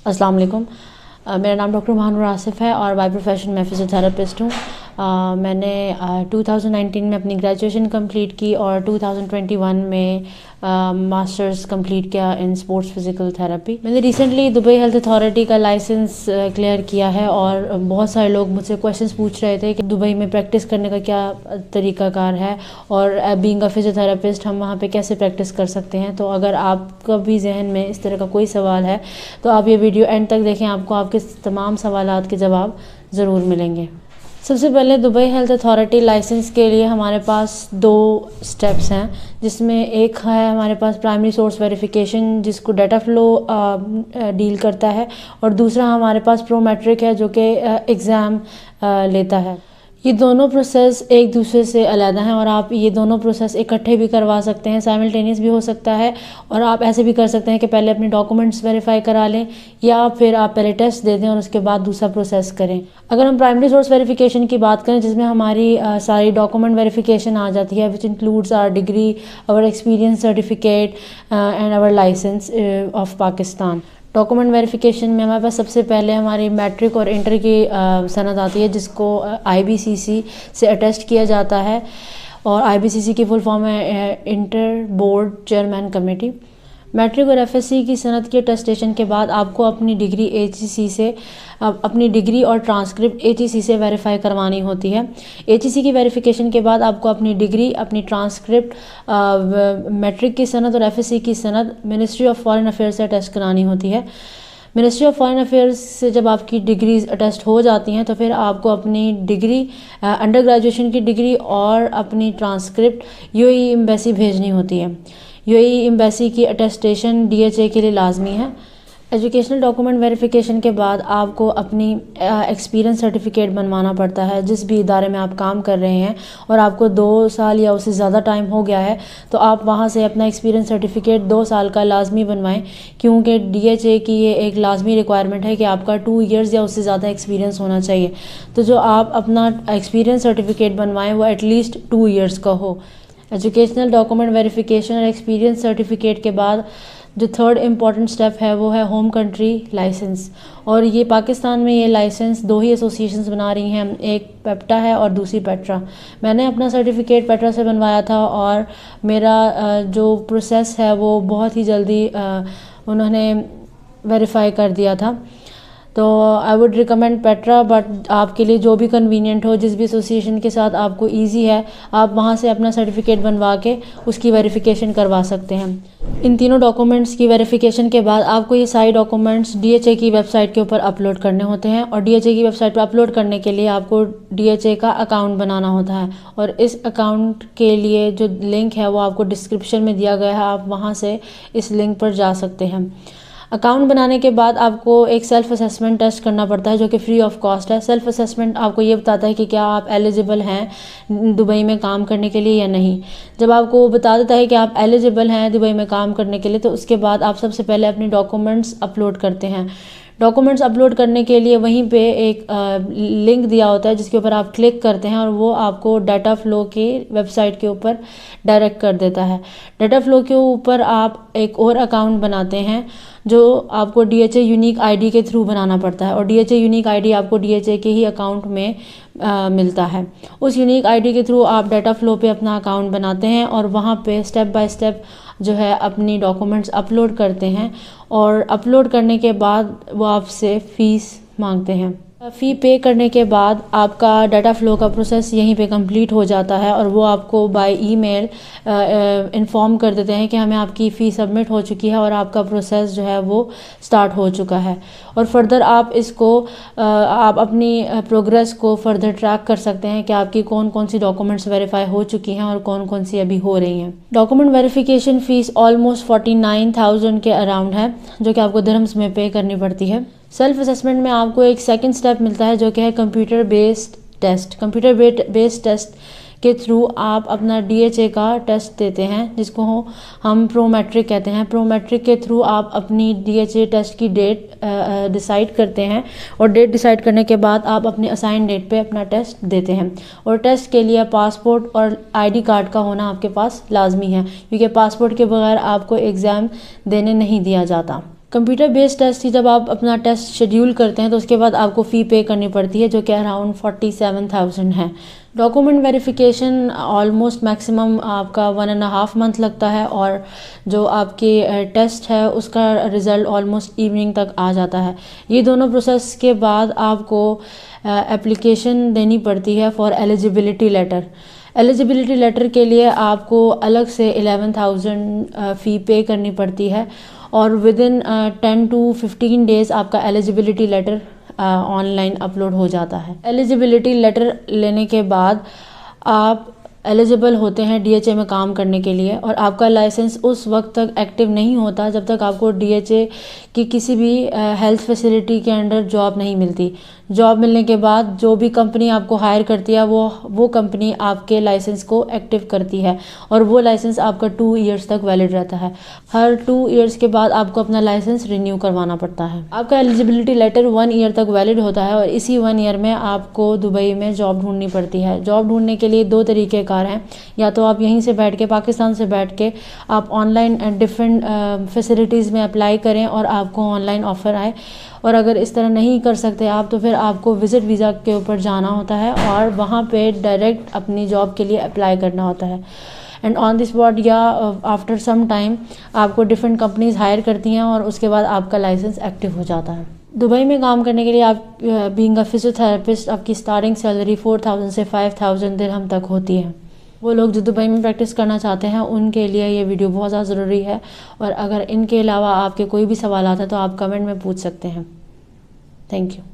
अस्सलाम वालेकुम। मेरा नाम डॉक्टर महानूर आसिफ है और बाय प्रोफेशन मैं फिज़ियोथेरेपिस्ट हूँ। मैंने 2019 में अपनी ग्रेजुएशन कंप्लीट की और 2021 में मास्टर्स कंप्लीट किया इन स्पोर्ट्स फिज़िकल थेरेपी। मैंने रिसेंटली दुबई हेल्थ अथॉरिटी का लाइसेंस क्लियर किया है और बहुत सारे लोग मुझसे क्वेश्चंस पूछ रहे थे कि दुबई में प्रैक्टिस करने का क्या तरीक़ाकार है और बीइंग अ फिज़ियोथेरेपिस्ट हम वहाँ पे कैसे प्रैक्टिस कर सकते हैं। तो अगर आपका भी जहन में इस तरह का कोई सवाल है तो आप ये वीडियो एंड तक देखें, आपको आपके तमाम सवालात के जवाब ज़रूर मिलेंगे। सबसे पहले दुबई हेल्थ अथॉरिटी लाइसेंस के लिए हमारे पास 2 स्टेप्स हैं, जिसमें एक है हमारे पास प्राइमरी सोर्स वेरिफिकेशन जिसको डाटा फ्लो डील करता है और दूसरा हमारे पास प्रोमेट्रिक है जो कि एग्ज़ाम लेता है। ये दोनों प्रोसेस एक दूसरे से अलग हैं और आप ये दोनों प्रोसेस इकट्ठे भी करवा सकते हैं, साइमल्टेनियस भी हो सकता है और आप ऐसे भी कर सकते हैं कि पहले अपने डॉक्यूमेंट्स वेरीफाई करा लें या फिर आप पहले टेस्ट दे दें और उसके बाद दूसरा प्रोसेस करें। अगर हम प्राइमरी सोर्स वेरिफिकेशन की बात करें जिसमें हमारी सारी डॉक्यूमेंट वेरिफिकेशन आ जाती है which includes our degree, our experience certificate and our licence of Pakistan. Document verification में हमारे पास सबसे पहले हमारी मैट्रिक और इंटर की सनद आती है जिसको IBCC से अटेस्ट किया जाता है और IBCC की फुल फॉर्म है inter board chairman committee. Matric और FSC की सनद के अटेस्टेशन के बाद आपको अपनी डिग्री HEC से अपनी डिग्री और ट्रांसक्रिप्ट HEC से वेरीफाई करवानी होती है। HEC की वेरिफिकेशन के बाद आपको अपनी डिग्री, अपनी ट्रांसक्रिप्ट, मैट्रिक की सनद और FSC की सनद मिनिस्ट्री ऑफ फॉरेन अफेयर्स से अटेस्ट करानी होती है। मिनिस्ट्री ऑफ फॉरेन अफेयर्स से जब आपकी डिग्रीज अटेस्ट हो जाती हैं तो फिर आपको अपनी डिग्री, अंडर ग्रेजुएशन की डिग्री और अपनी ट्रांसक्रिप्ट UAE एम्बेसी भेजनी होती है। UAE एम्बेसी की अटेस्टेशन DHA के लिए लाजमी है। एजुकेशनल डॉक्यूमेंट वेरिफिकेशन के बाद आपको अपनी एक्सपीरियंस सर्टिफिकेट बनवाना पड़ता है। जिस भी इदारे में आप काम कर रहे हैं और आपको 2 साल या उससे ज़्यादा टाइम हो गया है तो आप वहाँ से अपना एक्सपीरियंस सर्टिफिकेट 2 साल का लाजमी बनवाएं, क्योंकि DHA की ये एक लाजमी रिक्वायरमेंट है कि आपका 2 ईयर्स या उससे ज़्यादा एक्सपीरियंस होना चाहिए। तो जो आप अपना एक्सपीरियंस सर्टिफिकेट बनवाएं वो एटलीस्ट 2 ईयर्स का हो। एजुकेशनल डॉक्यूमेंट वेरिफिकेशन और एक्सपीरियंस सर्टिफिकेट के बाद जो थर्ड इम्पॉर्टेंट स्टेप है वो है होम कंट्री लाइसेंस। और ये पाकिस्तान में ये लाइसेंस 2 ही एसोसिएशंस बना रही हैं, एक पेप्टा है और दूसरी पेट्रा। मैंने अपना सर्टिफिकेट पेट्रा से बनवाया था और मेरा जो प्रोसेस है वो बहुत ही जल्दी उन्होंने वेरीफाई कर दिया था। तो I would recommend Petra, but आपके लिए जो भी कन्वीनियंट हो, जिस भी एसोसिएशन के साथ आपको इजी है, आप वहाँ से अपना सर्टिफिकेट बनवा के उसकी वेरिफिकेशन करवा सकते हैं। इन तीनों डॉक्यूमेंट्स की वेरिफिकेशन के बाद आपको ये सारे डॉक्यूमेंट्स DHA की वेबसाइट के ऊपर अपलोड करने होते हैं और DHA की वेबसाइट पर अपलोड करने के लिए आपको DHA का अकाउंट बनाना होता है और इस अकाउंट के लिए जो लिंक है वो आपको डिस्क्रिप्शन में दिया गया है, आप वहाँ से इस लिंक पर जा सकते हैं। अकाउंट बनाने के बाद आपको एक सेल्फ असेसमेंट टेस्ट करना पड़ता है जो कि फ्री ऑफ कॉस्ट है। सेल्फ असेसमेंट आपको ये बताता है कि क्या आप एलिजिबल हैं दुबई में काम करने के लिए या नहीं। जब आपको बता देता है कि आप एलिजिबल हैं दुबई में काम करने के लिए तो उसके बाद आप सबसे पहले अपने डॉक्यूमेंट्स अपलोड करते हैं। डॉक्यूमेंट्स अपलोड करने के लिए वहीं पे एक लिंक दिया होता है जिसके ऊपर आप क्लिक करते हैं और वो आपको डाटा फ्लो की वेबसाइट के ऊपर डायरेक्ट कर देता है। डाटा फ्लो के ऊपर आप एक और अकाउंट बनाते हैं जो आपको DHA यूनिक ID के थ्रू बनाना पड़ता है और DHA यूनिक ID आपको DHA के ही अकाउंट में मिलता है। उस यूनिक ID के थ्रू आप डाटा फ्लो पे अपना अकाउंट बनाते हैं और वहाँ पे स्टेप बाय स्टेप जो है अपनी डॉक्यूमेंट्स अपलोड करते हैं और अपलोड करने के बाद वो आपसे फ़ीस मांगते हैं। फ़ी पे करने के बाद आपका डाटा फ़्लो का प्रोसेस यहीं पे कंप्लीट हो जाता है और वो आपको बाय ईमेल इन्फॉर्म कर देते हैं कि हमें आपकी फ़ी सबमिट हो चुकी है और आपका प्रोसेस जो है वो स्टार्ट हो चुका है। और फर्दर आप इसको आप अपनी प्रोग्रेस को फर्दर ट्रैक कर सकते हैं कि आपकी कौन कौन सी डॉक्यूमेंट्स वेरीफाई हो चुकी हैं और कौन कौन सी अभी हो रही हैं। डॉक्यूमेंट वेरिफिकेशन फ़ीस ऑलमोस्ट 49,000 के अराउंड है जो कि आपको दिरहम्स में पे करनी पड़ती है। सेल्फ असेसमेंट में आपको एक सेकंड स्टेप मिलता है जो कि है computer based test. Computer based test के थ्रू आप अपना DHA का टेस्ट देते हैं जिसको हम प्रोमेट्रिक कहते हैं। प्रोमेट्रिक के थ्रू आप अपनी DHA टेस्ट की डेट डिसाइड करते हैं और डेट डिसाइड करने के बाद आप अपनी असाइन डेट पे अपना टेस्ट देते हैं। और टेस्ट के लिए पासपोर्ट और ID कार्ड का होना आपके पास लाजमी है क्योंकि पासपोर्ट के बगैर आपको एग्ज़ाम देने नहीं दिया जाता। कंप्यूटर बेस्ड टेस्ट ही जब आप अपना टेस्ट शेड्यूल करते हैं तो उसके बाद आपको फ़ी पे करनी पड़ती है, जो कि अराउंड 47,000 है। डॉक्यूमेंट वेरिफिकेशन ऑलमोस्ट मैक्सिमम आपका 1.5 मंथ लगता है, और जो आपके टेस्ट है उसका रिज़ल्ट ऑलमोस्ट इवनिंग तक आ जाता है। ये दोनों प्रोसेस के बाद आपको एप्लीकेशन देनी पड़ती है for eligibility letter. Eligibility letter के लिए आपको अलग से 11,000 फ़ी पे करनी पड़ती है, और विद इन 10 to 15 डेज़ आपका एलिजिबिलिटी लेटर ऑनलाइन अपलोड हो जाता है। एलिजिबिलिटी लेटर लेने के बाद आप एलिजिबल होते हैं डीएचए में काम करने के लिए, और आपका लाइसेंस उस वक्त तक एक्टिव नहीं होता जब तक आपको डीएचए की किसी भी हेल्थ फैसिलिटी के अंडर जॉब नहीं मिलती। जॉब मिलने के बाद जो भी कंपनी आपको हायर करती है वो कंपनी आपके लाइसेंस को एक्टिव करती है, और वो लाइसेंस आपका 2 ईयर्स तक वैलिड रहता है। हर 2 ईयर्स के बाद आपको अपना लाइसेंस रिन्यू करवाना पड़ता है। आपका एलिजिबिलिटी लेटर 1 ईयर तक वैलिड होता है, और इसी 1 ईयर में आपको दुबई में जॉब ढूंढनी पड़ती है। जॉब ढूंढने के लिए 2 तरीक़ेकार हैं, या तो आप यहीं से बैठ के, पाकिस्तान से बैठ के आप ऑनलाइन डिफरेंट फैसिलिटीज़ में अप्लाई करें और आपको ऑनलाइन ऑफ़र आए, और अगर इस तरह नहीं कर सकते आप तो फिर आपको विज़िट वीज़ा के ऊपर जाना होता है और वहाँ पे डायरेक्ट अपनी जॉब के लिए अप्लाई करना होता है। एंड ऑन दिस स्पॉट या आफ्टर सम टाइम आपको डिफरेंट कंपनीज़ हायर करती हैं, और उसके बाद आपका लाइसेंस एक्टिव हो जाता है। दुबई में काम करने के लिए आप बीइंग अ फिजियोथेरेपिस्ट आपकी स्टार्टिंग सैलरी 4,000 से 5,000 दिरहम तक होती है। वो लोग जो दुबई में प्रैक्टिस करना चाहते हैं उनके लिए ये वीडियो बहुत ज़्यादा ज़रूरी है, और अगर इनके अलावा आपके कोई भी सवाल आता है तो आप कमेंट में पूछ सकते हैं। Thank you.